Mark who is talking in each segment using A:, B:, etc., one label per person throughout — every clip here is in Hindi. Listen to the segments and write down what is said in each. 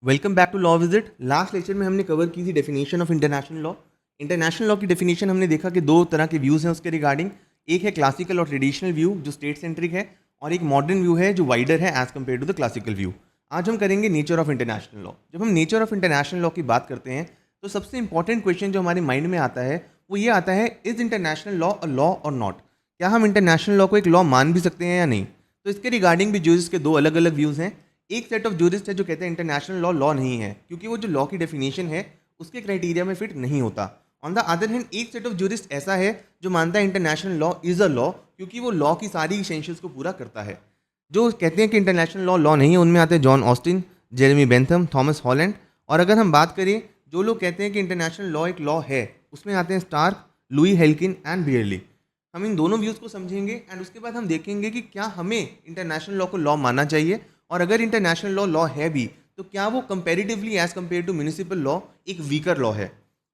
A: Welcome back to law visit. Last lecture में हमने कवर की थी definition of international law. International law की डेफिनेशन हमने देखा कि दो तरह के व्यूज़ हैं उसके रिगार्डिंग। एक है क्लासिकल और ट्रेडिशनल व्यू जो स्टेट सेंट्रिक है, और एक मॉडर्न व्यू है जो वाइडर है as compare to the classical view. आज हम करेंगे नेचर ऑफ इंटरनेशनल लॉ। जब हम नेचर ऑफ इंटरनेशनल लॉ की बात करते हैं तो सबसे इंपॉर्टेंट क्वेश्चन जो हमारे माइंड में आता है वो ये आता है, is international law a law और नॉट? क्या हम इंटरनेशनल लॉ को एक लॉ मान भी सकते हैं या नहीं? तो इसके रिगार्डिंग भी जजेस के दो अलग अलग व्यूज़ हैं। एक सेट ऑफ जूरिस्ट है जो कहते हैं इंटरनेशनल लॉ लॉ नहीं है क्योंकि वो जो लॉ की डेफिनेशन है उसके क्राइटेरिया में फिट नहीं होता। ऑन द अदर हैंड एक सेट ऑफ जूरिस्ट ऐसा है जो मानता है international law is a law क्योंकि वो लॉ की सारी इसेंशियल्स को पूरा करता है। जो कहते हैं कि इंटरनेशनल लॉ लॉ नहीं है उनमें आते हैं John Austin, Jeremy Bentham, Thomas Holland. और अगर हम बात करें जो लोग कहते हैं कि इंटरनेशनल लॉ एक लॉ है, उसमें आते हैं स्टार्क, लुई हेल्किन एंड बियरली। हम इन दोनों व्यूज़ को समझेंगे एंड उसके बाद हम देखेंगे कि क्या हमें इंटरनेशनल लॉ को लॉ मानना चाहिए, और अगर इंटरनेशनल लॉ लॉ है भी तो क्या वो comparatively as compare to municipal law एक वीकर लॉ है।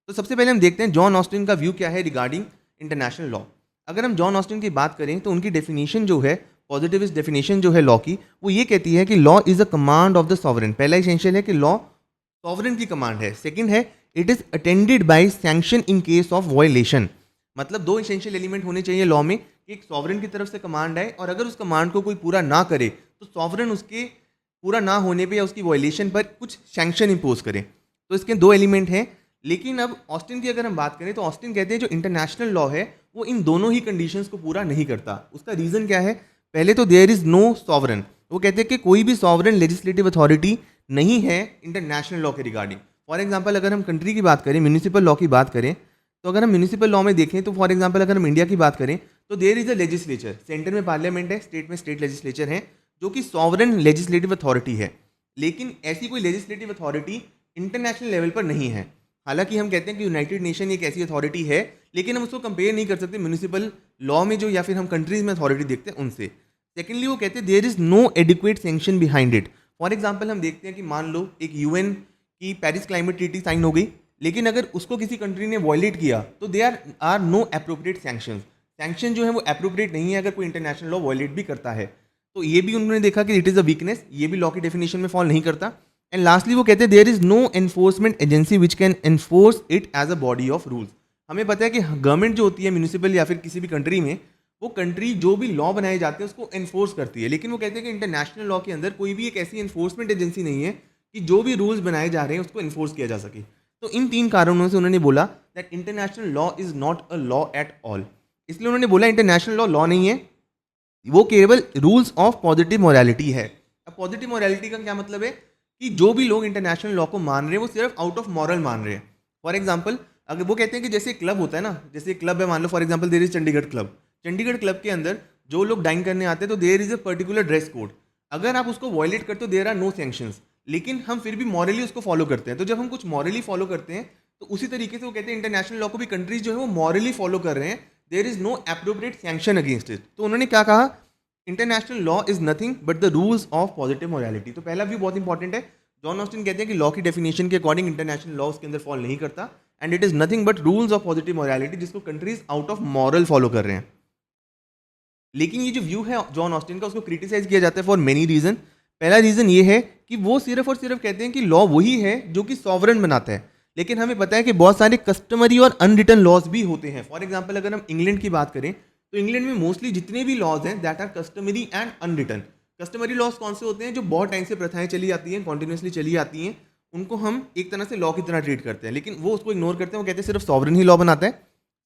A: तो सबसे पहले हम देखते हैं जॉन ऑस्टिन का व्यू क्या है रिगार्डिंग इंटरनेशनल लॉ। अगर हम जॉन ऑस्टिन की बात करें तो उनकी डेफिनेशन जो है, पॉजिटिविस्ट डेफिनेशन जो है लॉ की, वो ये कहती है कि law is a command of the sovereign. पहला इसेंशियल है कि लॉ सॉवरेन की कमांड है। सेकंड है it is attended by sanction in case of violation. मतलब दो इसेंशियल एलिमेंट होने चाहिए लॉ में कि एक सॉवरेन की तरफ से कमांड आए और अगर उस कमांड को कोई पूरा ना करे तो सॉवरेन उसके पूरा ना होने पे या उसकी वायलेशन पर कुछ सैंक्शन इंपोज करें। तो इसके दो एलिमेंट हैं। लेकिन अब ऑस्टिन की अगर हम बात करें तो ऑस्टिन कहते हैं जो इंटरनेशनल लॉ है वो इन दोनों ही कंडीशंस को पूरा नहीं करता। उसका रीज़न क्या है? पहले तो देयर इज़ नो सॉवरेन। वो कहते हैं कि कोई भी सॉवरेन लेजिस्लेटिव अथॉरिटी नहीं है इंटरनेशनल लॉ के रिगार्डिंग। फॉर एग्जाम्पल अगर हम कंट्री की बात करें, म्यूनिसिपल लॉ की बात करें, तो अगर हम म्यूनिसिपल लॉ में देखें तो फॉर एग्जाम्पल अगर हम इंडिया की बात करें तो there is a legislature. Centre में पार्लियामेंट है, स्टेट में स्टेट लेजिस्लेचर है जो कि सॉवरेन लेजिस्लेटिव अथॉरिटी है। लेकिन ऐसी कोई लेजिस्लेटिव अथॉरिटी इंटरनेशनल लेवल पर नहीं है। हालांकि हम कहते हैं कि यूनाइटेड नेशन एक ऐसी अथॉरिटी है, लेकिन हम उसको कंपेयर नहीं कर सकते म्यूनिसिपल लॉ में जो या फिर हम कंट्रीज में अथॉरिटी देखते हैं उनसे। सेकेंडली वो कहते हैं there is no adequate sanction behind it. For example हम देखते हैं कि मान लो एक यूएन की पेरिस क्लाइमेट ट्रीटी साइन हो गई, लेकिन अगर उसको किसी कंट्री ने वॉयलेट किया तो they are no appropriate sanction. Sanction जो है वो अप्रोप्रिएट नहीं है अगर कोई इंटरनेशनल लॉ वॉयलेट भी करता है। तो ये भी उन्होंने देखा कि इट इज़ अ वीकनेस, ये भी लॉ की डेफिनेशन में फॉल नहीं करता। एंड लास्टली वो कहते हैं there is no enforcement agency which can enforce it as a body of rules. हमें पता है कि गवर्नमेंट जो होती है म्यूनिसिपल या फिर किसी भी कंट्री में, वो कंट्री जो भी लॉ बनाए जाते हैं उसको एनफोर्स करती है। लेकिन वो कहते हैं कि इंटरनेशनल लॉ के अंदर कोई भी एक ऐसी एनफोर्समेंट एजेंसी नहीं है कि जो भी रूल्स बनाए जा रहे हैं उसको एनफोर्स किया जा सके। तो इन तीन कारणों से उन्होंने बोला that international law is not a law at all. इसलिए उन्होंने बोला इंटरनेशनल लॉ लॉ नहीं है, वो केवल रूल्स ऑफ पॉजिटिव मोरालिटी है। अब पॉजिटिव मोरालिटी का क्या मतलब है कि जो भी लोग इंटरनेशनल लॉ को मान रहे हैं वो सिर्फ आउट ऑफ मॉरल मान रहे हैं। फॉर एग्जाम्पल अगर वो कहते हैं कि जैसे क्लब होता है ना, जैसे क्लब है, मान लो for example there is Chandigarh club. Chandigarh club के अंदर जो लोग डाइन करने आते हैं तो there is a particular dress code. अगर आप उसको वॉयलेट करते हो देयर आर नो सैंक्शंस, लेकिन हम फिर भी मॉरली उसको फॉलो करते हैं। तो जब हम कुछ मॉरली फॉलो करते हैं तो उसी तरीके से वो कहते हैं इंटरनेशनल लॉ को भी कंट्रीज जो है वो मॉरली फॉलो कर रहे हैं, there is no appropriate sanction against it. तो उन्होंने क्या कहा, international law is nothing but the rules of positive morality. तो पहला व्यू बहुत इंपॉर्टेंट है। जॉन ऑस्टिन कहते हैं कि लॉ की डेफिनेशन के अकॉर्डिंग इंटरनेशनल लॉ उसके अंदर फॉल नहीं करता and it is nothing but rules of positive morality जिसको countries out of moral follow कर रहे हैं। लेकिन ये जो व्यू है जॉन ऑस्टिन का उसको क्रिटिसाइज किया जाता है फॉर मेनी रीजन। पहला रीजन ये है कि वो सिर्फ और सिर्फ कहते हैं कि लॉ वही है जो कि सॉवरेन बनाता है, लेकिन हमें पता है कि बहुत सारे कस्टमरी और अनरिटन लॉज भी होते हैं। फॉर एग्जाम्पल अगर हम इंग्लैंड की बात करें तो इंग्लैंड में मोस्टली जितने भी लॉज हैं that are customary and unwritten. Customary laws कौन से होते हैं? जो बहुत टाइम से प्रथाएं चली आती हैं, कॉन्टिन्यूसली चली आती हैं, उनको हम एक तरह से लॉ की तरह ट्रीट करते हैं, लेकिन वो उसको इग्नोर करते हैं। वो कहते हैं सिर्फ सॉवरेन ही लॉ बनाता है।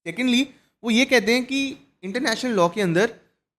A: सेकेंडली वो ये कहते हैं कि इंटरनेशनल लॉ के अंदर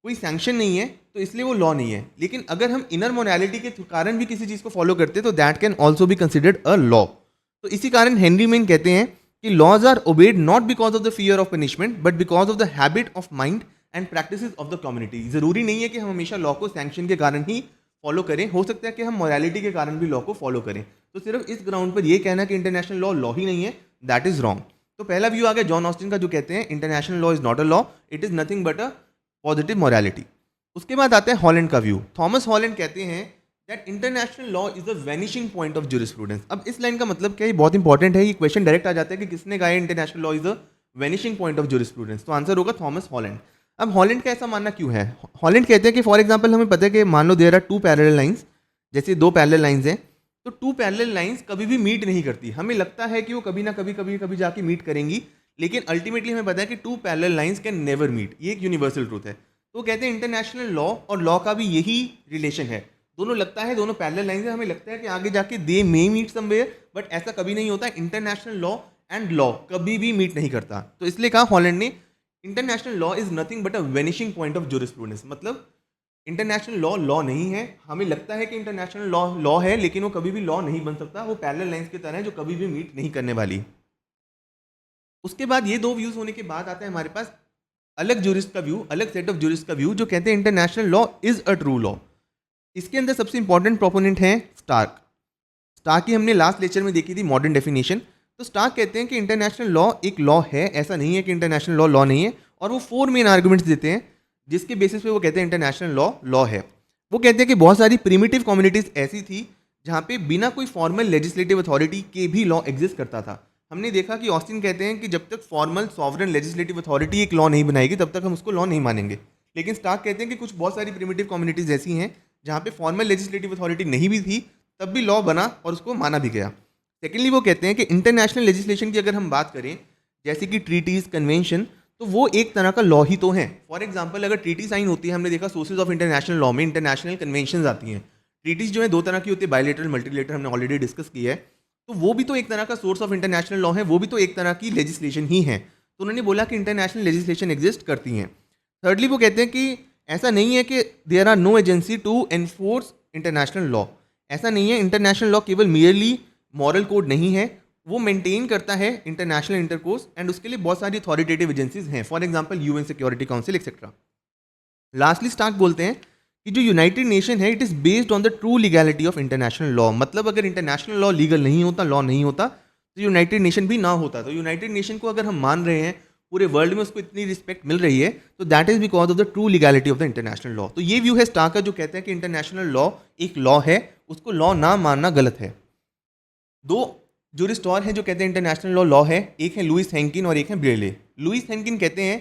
A: कोई सैंक्शन नहीं है तो इसलिए वो लॉ नहीं है। लेकिन अगर हम इनर मोरालिटी के कारण भी किसी चीज़ को फॉलो करते हैं तो that can also be considered a law. तो इसी कारण हेनरी मेन कहते हैं कि laws are obeyed not because of the fear of punishment but because of the habit of mind and practices of the community. जरूरी नहीं है कि हम हमेशा लॉ को सैंक्शन के कारण ही फॉलो करें, हो सकता है कि हम मोरालिटी के कारण भी लॉ को फॉलो करें। तो सिर्फ इस ग्राउंड पर यह कहना कि इंटरनेशनल लॉ लॉ ही नहीं है, दैट इज रॉन्ग। तो पहला व्यू आ गया जॉन ऑस्टिन का जो कहते हैं international law is not a law, it is nothing but a positive morality. उसके बाद आता है हॉलैंड का व्यू। थॉमस हॉलैंड कहते हैं that international law is the vanishing point of jurisprudence. अब इस लाइन का मतलब क्या है? ये बहुत इंपॉर्टेंट है। ये क्वेश्चन डायरेक्ट आ जाता है कि किसने कहा है international law is the vanishing point of jurisprudence. तो आंसर होगा थॉमस हॉलैंड। अब हॉलैंड का ऐसा मानना क्यों है? हॉलैंड कहते हैं कि फॉर एग्जाम्पल हमें पता है कि मान लो there are two parallel lines, जैसे दो पैरेलल लाइंस हैं, तो टू पैरेलल लाइंस कभी भी मीट नहीं करती। हमें लगता है कि वो कभी ना कभी जाके मीट करेंगी, लेकिन अल्टीमेटली हमें पता है कि two parallel lines can never meet. ये एक यूनिवर्सल ट्रूथ है। तो कहते हैं इंटरनेशनल लॉ और लॉ का भी यही रिलेशन है। दोनों लगता है, दोनों पैरेलल लाइंस है, हमें लगता है कि आगे जाके दे मे मीट समवेयर, बट ऐसा कभी नहीं होता। इंटरनेशनल लॉ एंड लॉ कभी भी मीट नहीं करता। तो इसलिए कहा हॉलैंड ने, international law is nothing but a vanishing point of jurisprudence. मतलब इंटरनेशनल लॉ लॉ नहीं है। हमें लगता है कि इंटरनेशनल लॉ लॉ है, लेकिन वो कभी भी लॉ नहीं बन सकता। वो पैरेलल लाइंस की तरह है जो कभी भी मीट नहीं करने वाली। उसके बाद ये दो व्यूज होने के बाद आता है हमारे पास अलग जूरिस्ट का व्यू, अलग सेट ऑफ जूरिस्ट का व्यू, जो कहते हैं international law is a true law. इसके अंदर सबसे इंपॉर्टेंट प्रोपोनेंट है स्टार्क। स्टार्क की हमने लास्ट लेक्चर में देखी थी मॉडर्न डेफिनेशन। तो स्टार्क कहते हैं कि इंटरनेशनल लॉ एक लॉ है, ऐसा नहीं है कि इंटरनेशनल लॉ लॉ नहीं है। और वो 4 मेन आर्गुमेंट्स देते हैं जिसके बेसिस पे वो कहते हैं इंटरनेशनल लॉ लॉ है। वो कहते हैं कि बहुत सारी प्रिमिटिव कम्युनिटीज ऐसी थी जहाँ पे बिना कोई फॉर्मल लेजिस्लेटिव अथॉरिटी के भी लॉ एग्जिस्ट करता था। हमने देखा कि ऑस्टिन कहते हैं कि जब तक फॉर्मल सॉवरन लेजिस्लेटिव अथॉरिटी एक लॉ नहीं बनाएगी तब तक हम उसको लॉ नहीं मानेंगे। लेकिन स्टार्क कहते हैं कि कुछ बहुत सारी प्रिमिटिव कम्युनिटीज ऐसी हैं जहाँ पे फॉर्मल लेजिस्लेटिव अथॉरिटी नहीं भी थी, तब भी लॉ बना और उसको माना भी गया। सेकेंडली वो कहते हैं कि इंटरनेशनल लेजिस्लेशन की अगर हम बात करें, जैसे कि ट्रीटीज, कन्वेंशन, तो वो एक तरह का लॉ ही तो है। फॉर एग्जाम्पल अगर ट्रीटी साइन होती है, हमने देखा सोर्सेज ऑफ इंटरनेशनल लॉ में इंटरनेशनल कन्वेंशन आती हैं। ट्रीटीज जो है दो तरह की होती है, बायलैटरल, मल्टीलेटरल, हमने ऑलरेडी डिस्कस किया है। तो वो भी तो एक तरह का सोर्स ऑफ इंटरनेशनल लॉ है, वो भी तो एक तरह की लेजिस्लेशन ही है। तो उन्होंने बोला कि इंटरनेशनल लेजिस्लेशन एग्जिस्ट करती हैं। थर्डली वो कहते हैं कि ऐसा नहीं है कि there are no agency to enforce international law. ऐसा नहीं है, इंटरनेशनल लॉ केवल मियरली मॉरल कोड नहीं है, वो मेंटेन करता है इंटरनेशनल इंटरकोर्स, एंड उसके लिए बहुत सारी अथॉरिटेटिव एजेंसीज हैं, for example UN security council etcetera. Lastly Starke बोलते हैं कि जो यूनाइटेड नेशन है it is based on the true legality of international law. मतलब अगर इंटरनेशनल लॉ लीगल नहीं होता, लॉ नहीं होता, तो यूनाइटेड नेशन भी ना होता। तो यूनाइटेड नेशन को अगर हम मान रहे हैं, पूरे वर्ल्ड में उसको इतनी रिस्पेक्ट मिल रही है, तो that is because of the true legality of the international law. तो ये व्यू है स्टार्क का, जो कहता है कि इंटरनेशनल लॉ एक लॉ है, उसको लॉ ना मानना गलत है। दो जूरिस्ट और हैं जो कहते हैं इंटरनेशनल लॉ लॉ है, एक है लुइस हेंकिन और एक है ब्रेले। लुइस हेंकिन कहते हैं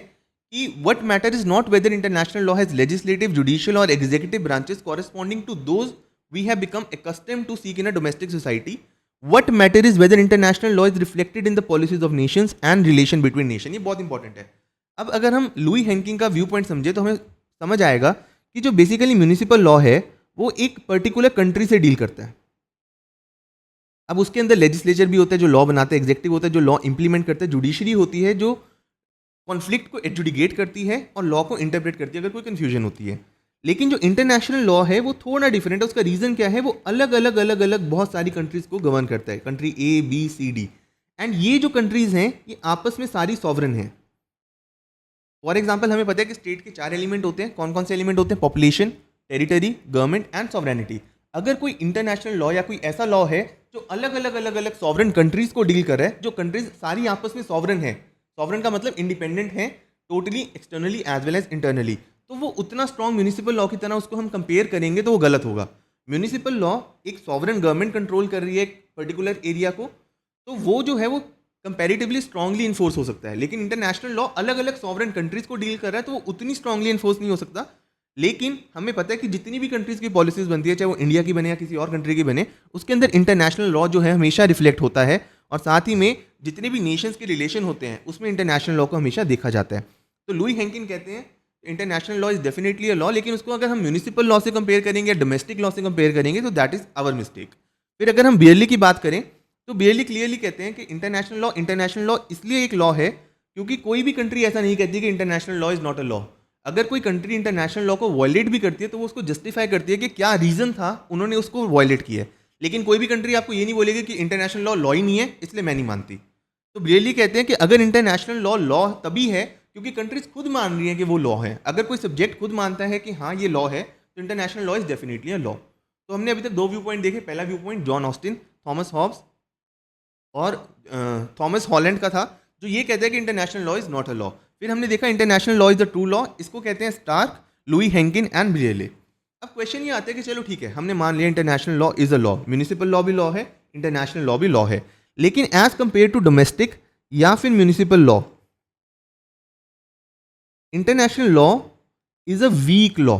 A: कि what matter is not whether international law has legislative, judicial और executive branches corresponding to those we have become accustomed to seek in a domestic society. What matter is whether international law is reflected in the policies of nations and relation between nation. ये बहुत इंपॉर्टेंट है। अब अगर हम लुई हेंकिंग का व्यू पॉइंट समझे तो हमें समझ आएगा कि जो बेसिकली म्यूनिसिपल लॉ है वो एक पर्टिकुलर कंट्री से डील करता है। अब उसके अंदर लेजिस्लेचर भी होता है जो लॉ बनाता है, एग्जेक्टिव होता है जो लॉ इंप्लीमेंट करता है, जुडिशरी होती है जो कॉन्फ्लिक्ट को एडजुडिकेट करती है और लॉ को इंटरप्रेट करती है अगर कोई कंफ्यूजन होती है। लेकिन जो इंटरनेशनल लॉ है वो थोड़ा डिफरेंट है। उसका रीजन क्या है, वो अलग अलग बहुत सारी कंट्रीज को गवर्न करता है, country A B C D. And ये जो कंट्रीज हैं ये आपस में सारी सॉवरन हैं। फॉर एग्जाम्पल हमें पता है कि स्टेट के 4 एलिमेंट होते हैं। कौन कौन से एलिमेंट होते हैं? Population, territory, government and sovereignty. अगर कोई इंटरनेशनल लॉ या कोई ऐसा लॉ है जो अलग अलग सॉवरन कंट्रीज को डील कर रहा है, जो कंट्रीज सारी आपस में सॉवरन है, सॉवरन का मतलब इंडिपेंडेंट है, totally externally as well as internally, तो वो उतना स्ट्रॉन्ग म्यूनिसिपल लॉ की तरह उसको हम कंपेयर करेंगे तो वो गलत होगा। म्यूनिसिपल लॉ एक सॉवरन गवर्नमेंट कंट्रोल कर रही है एक पर्टिकुलर एरिया को, तो वो जो है वो कंपैरेटिवली स्ट्रांगली इन्फोर्स हो सकता है। लेकिन इंटरनेशनल लॉ अलग अलग सॉवरन कंट्रीज को डील कर रहा है तो वो उतनी स्ट्रांगली इन्फोर्स नहीं हो सकता। लेकिन हमें पता है कि जितनी भी कंट्रीज की पॉलिसीज बनती है, चाहे वो इंडिया की बने या किसी और कंट्री की बने, उसके अंदर इंटरनेशनल लॉ जो है हमेशा रिफ्लेक्ट होता है। और साथ ही में जितने भी नेशंस के रिलेशन होते हैं उसमें इंटरनेशनल लॉ को हमेशा देखा जाता है। तो लुई हेंकिन कहते हैं international law is definitely a law, लेकिन उसको अगर हम म्यूनिसिपल लॉ से कंपेयर करेंगे या डोमेस्टिक लॉ से कंपेयर करेंगे तो दैट इज आवर मिस्टेक। फिर अगर हम बियरली की बात करें तो बियरली क्लियरली कहते हैं कि इंटरनेशनल लॉ इसलिए एक लॉ है क्योंकि कोई भी कंट्री ऐसा नहीं कहती कि international law is not a law. अगर कोई कंट्री इंटरनेशनल लॉ को वायलेट भी करती है तो वो उसको जस्टिफाई करती है कि क्या रीजन था उन्होंने उसको वायलेट किया है। लेकिन कोई भी कंट्री आपको ये नहीं बोलेगी कि इंटरनेशनल लॉ लॉ ही नहीं है इसलिए मैं नहीं मानती। तो बियरली कहते हैं कि अगर इंटरनेशनल लॉ लॉ तभी है क्योंकि कंट्रीज खुद मान रही हैं कि वो लॉ है। अगर कोई सब्जेक्ट खुद मानता है कि हाँ ये लॉ है तो international law is definitely a law. तो हमने अभी तक 2 व्यू पॉइंट देखे। पहला view point John Austin, Thomas Hobbes और थॉमस हॉलैंड का था, जो ये कहते हैं कि international law is not a law. फिर हमने देखा international law is the true law, इसको कहते हैं स्टार्क, लुई हेंकिन एंड ब्रियले। अब क्वेश्चन ये आता है कि चलो ठीक है, हमने मान लिया international law is a law, municipal law भी लॉ है, इंटरनेशनल लॉ भी लॉ है, लेकिन एज कंपेयर टू डोमेस्टिक या फिर municipal law, international law is a weak law.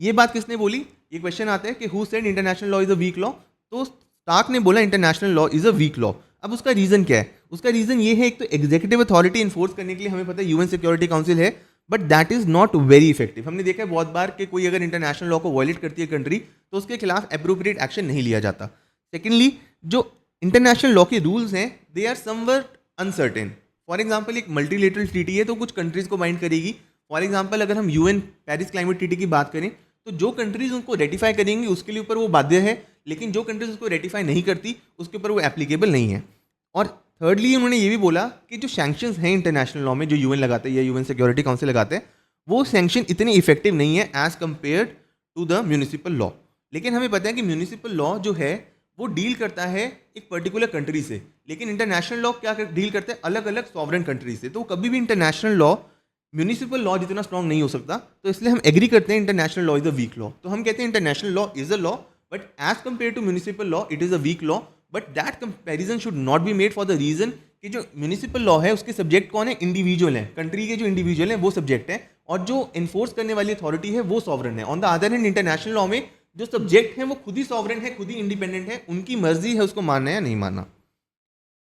A: ये बात किसने बोली? ये क्वेश्चन आता है कि who said international law is a weak law. तो स्टार्क ने बोला international law is a weak law. अब उसका रीजन क्या है? उसका रीजन ये है, एक तो एग्जीक्यूटिव अथॉरिटी इन्फोर्स करने के लिए हमें पता है यूएन सिक्योरिटी काउंसिल है, but that is not very effective. हमने देखा है बहुत बार कि कोई अगर इंटरनेशनल लॉ को वायलेट करती है कंट्री, तो उसके खिलाफ अप्रोप्रिएट एक्शन नहीं लिया जाता। सेकेंडली, जो इंटरनेशनल लॉ के रूल्स हैं they are somewhat uncertain. For example, एक मल्टीलेटरल ट्रीटी है तो कुछ कंट्रीज को बाइंड करेगी। फॉर एग्जाम्पल, अगर हम यूएन पेरिस क्लाइमेट ट्रीटी की बात करें तो जो कंट्रीज उनको रेटिफाई करेंगी उसके लिए ऊपर वो बाध्य है, लेकिन जो कंट्रीज उसको रेटिफाई नहीं करती उसके ऊपर वो एप्लीकेबल नहीं है। और थर्डली उन्होंने ये भी बोला कि जो सैंक्शंस हैं इंटरनेशनल लॉ में जो यूएन लगाते हैं या यूएन सिक्योरिटी काउंसिल लगाते हैं, वो सैंक्शन इतने इफेक्टिव नहीं है as compare to the municipal law. लेकिन हमें पता है कि म्यूनिसिपल लॉ जो है वो डील करता है एक पर्टिकुलर कंट्री से, लेकिन इंटरनेशनल लॉ क्या डील करते हैं अलग अलग सॉवरेन कंट्री से। तो कभी भी इंटरनेशनल लॉ म्यूनिसिपल लॉ जितना स्ट्रॉन्ग नहीं हो सकता, तो इसलिए हम एग्री करते हैं international law is a weak law. तो हम कहते हैं international law is a law, but as compare to municipal law it is a weak law. But that comparison should not be made for the reason कि जो म्यूनिसिपल लॉ है उसके सब्जेक्ट कौन है? इंडिविजुअल है, कंट्री के जो इंडिविजुअल है वो सब्जेक्ट है, और जो इन्फोर्स करने वाली अथॉरिटी है वो सॉवरेन है। On the other hand, international law में जो सब्जेक्ट है वो खुद ही सॉवरेन है, खुद ही इंडिपेंडेंट है, उनकी मर्जी है उसको मानना या नहीं मानना।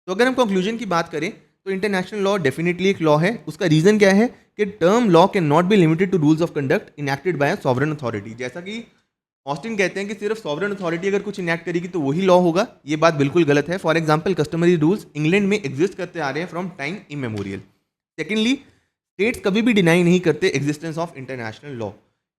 A: तो अगर हम कंक्लूजन की बात करें तो इंटरनेशनल लॉ डेफिनेटली एक लॉ है। उसका रीजन क्या है कि term law can not be limited to rules of conduct enacted by a sovereign authority. जैसा कि ऑस्टिन कहते हैं कि सिर्फ सॉवरेन अथॉरिटी अगर कुछ इनैक्ट करेगी तो वही लॉ होगा, ये बात बिल्कुल गलत है। For example, customary rules England में एग्जिस्ट करते आ रहे हैं from time immemorial. Secondly, states कभी भी डिनाई नहीं करते एग्जिस्टेंस ऑफ इंटरनेशनल लॉ।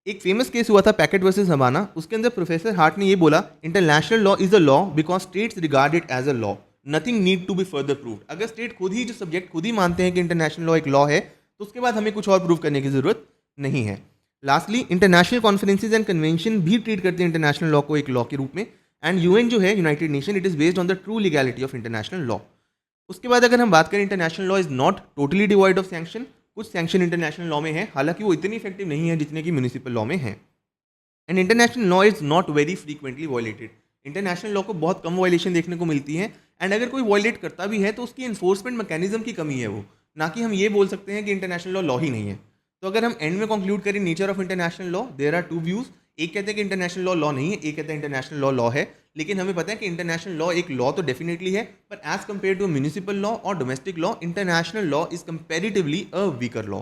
A: एक फेमस केस हुआ था पैकेट वर्सेस हवाना, उसके अंदर प्रोफेसर हार्ट ने ये बोला international law is a law because states regard it as a law, nothing need to be further proved. अगर स्टेट खुद ही जो सब्जेक्ट खुद ही मानते हैं कि इंटरनेशनल लॉ एक लॉ है, तो उसके बाद हमें कुछ और प्रूव करने की जरूरत नहीं है। Lastly, international conferences and convention भी ट्रीट करते हैं इंटरनेशनल लॉ को एक लॉ के रूप में, एंड यूएन जो है United nation, it is based on the true legality of international law. उसके बाद अगर हम बात करें, international law is not totally devoid of sanction. कुछ सैंक्शन इंटरनेशनल लॉ में है, हालांकि वो इतनी इफेक्टिव नहीं है जितने की म्यूनिसिपल लॉ में है। And international law is not very frequently violated. International law को बहुत कम वायलेशन देखने को मिलती है, एंड अगर कोई वायलेट करता भी है तो उसकी इन्फोर्समेंट मैकेनिज्म की कमी है वो, ना कि हम ये बोल सकते हैं कि इंटरनेशनल लॉ ही नहीं है। तो अगर हम एंड में कंक्लूड करें nature of international law, there are two views. एक कहते हैं कि इंटरनेशनल लॉ लॉ नहीं है, एक कहते हैं इंटरनेशनल लॉ लॉ है। लेकिन हमें पता है कि इंटरनेशनल लॉ एक लॉ तो डेफिनेटली है, पर as compare to municipal law और domestic law, international law is comparatively a weaker law.